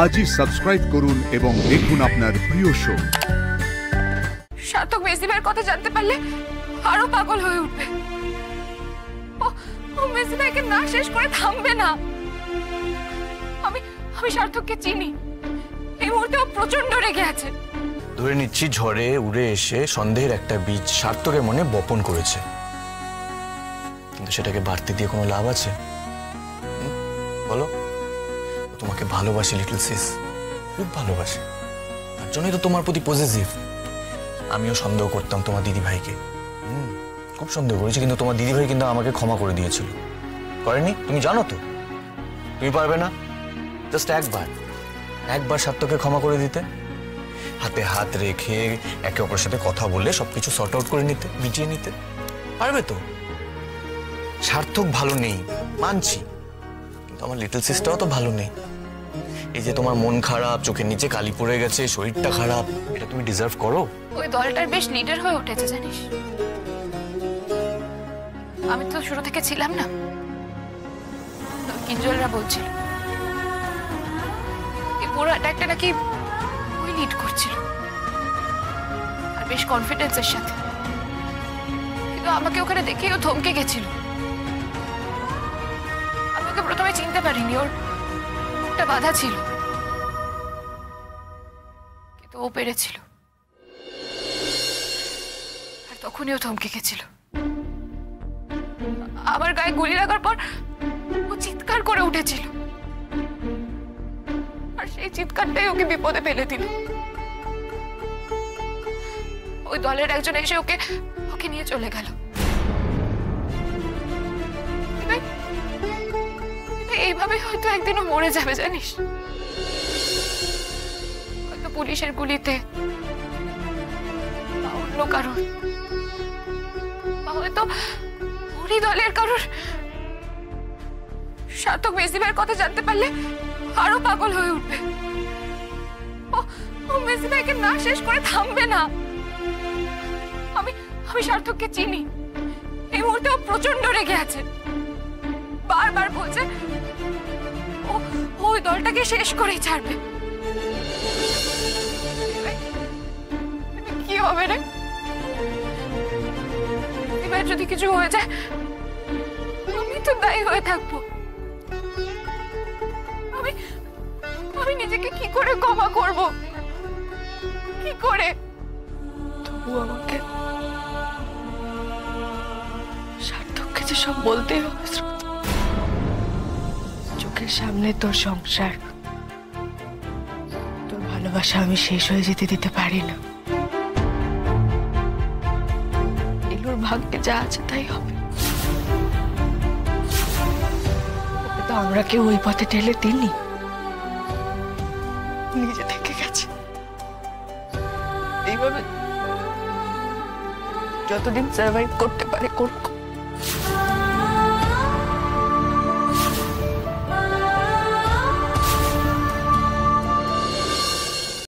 আজই সাবস্ক্রাইব করুন এবং দেখুন আপনার প্রিয় শো। সার্থক মেসি ভাইয়ের কথা জানতে পারলে আরো পাগল হয়ে উঠবে। ও মেসি ভাইকে না শেষ করে থামবে না। আমি সার্থককে চিনি। এই মুহূর্তে ও প্রচন্ড রেগে আছে। ধরে নিচ্ছি ঝড়ে উড়ে এসে সন্দেহের একটা বীজ সার্থকের মনে বপন করেছে, কিন্তু সেটাকে বাড়তি দিয়ে কোনো লাভ আছে? বলো। ও তোমাকে ভালোবাসে লিটল সিস, খুব ভালোবাসে। তার জন্যই তো তোমার প্রতি পজিটিভ। আমিও সন্দেহ করতাম তোমার দিদি ভাইকে, খুব সন্দেহ করেছি, কিন্তু তোমার দিদি ভাই কিন্তু আমাকে ক্ষমা করে দিয়েছিল। করেনি? তুমি জানো তো। তুমি পারবে না জাস্ট একবার সার্থককে ক্ষমা করে দিতে, হাতে হাত রেখে একে অপরের সাথে কথা বলে সবকিছু সর্ট আউট করে নিতে, মিটিয়ে নিতে পারবে তো? সার্থক ভালো নেই মানছি, কিন্তু আমার লিটল সিস্টারও তো ভালো নেই। এই যে তোমার মন খারাপ, চোখের নিচে কালি পড়ে গেছে, শরীরটা খারাপ, এটা তুমি ডিজার্ভ করো? ওই দলটার বেশ লিডার হয়ে উঠেছে জানিস। আমি তো শুরু থেকে ছিলাম না। কিঞ্জলরা বলছিল এই পুরো অ্যাটাকটা নাকি ওই লিড করছিল, আর বেশ কনফিডেন্সের সাথে। কিন্তু আমাকে ওখানে দেখেই ও থমকে গেছিল। আমি ওকে প্রথমে চিনতে পারিনি, ওর মুখটা বাধা ছিল, কিন্তু ও পেরেছিল। আর তখনই ও থমকে গেছিল। আমার গায়ে গুলি লাগার পর ও চিৎকার করে উঠেছিল, আর সেই চিৎকারটাই ওকে বিপদে ফেলে দিল। ওই দলের একজন এসে ওকে নিয়ে চলে গেল। এইভাবে হয়তো একদিনও মরে যাবে জানিস। হয়তো পুলিশের গুলিতে, বা অন্য কারোর, বা হয়তো ওরই দলের কারোর। সার্থক মেসি ভাইয়ের কথা জানতে পারলে আরো পাগল হয়ে উঠবে। ও মেসি ভাইকে না শেষ করে থামবে না। আমি সার্থককে চিনি। এই মুহূর্তে ও প্রচন্ড রেগে আছে। বারবার বলছে ওই দলটাকে শেষ করেই ছাড়বে। কি হবে রে? এবার যদি কিছু হয়ে যায় আমি তো দায়ী হয়ে থাকবো। আমি নিজেকে কি করে ক্ষমা করব? কি করে? তবু আমাকে সার্থককে যে সব বলতেই হবে। চোখের সামনে তোর সংসার, তোর ভালোবাসা আমি শেষ হয়ে যেতে দিতে পারি না। এগুলোর ভাগ্যে যা আছে তাই হবে। ওকে তো আমরা কেউ ওই পথে ঠেলে দিইনি, নিজে থেকে গেছে। এইভাবে যতদিন সার্ভাইভ করতে পারে করুক।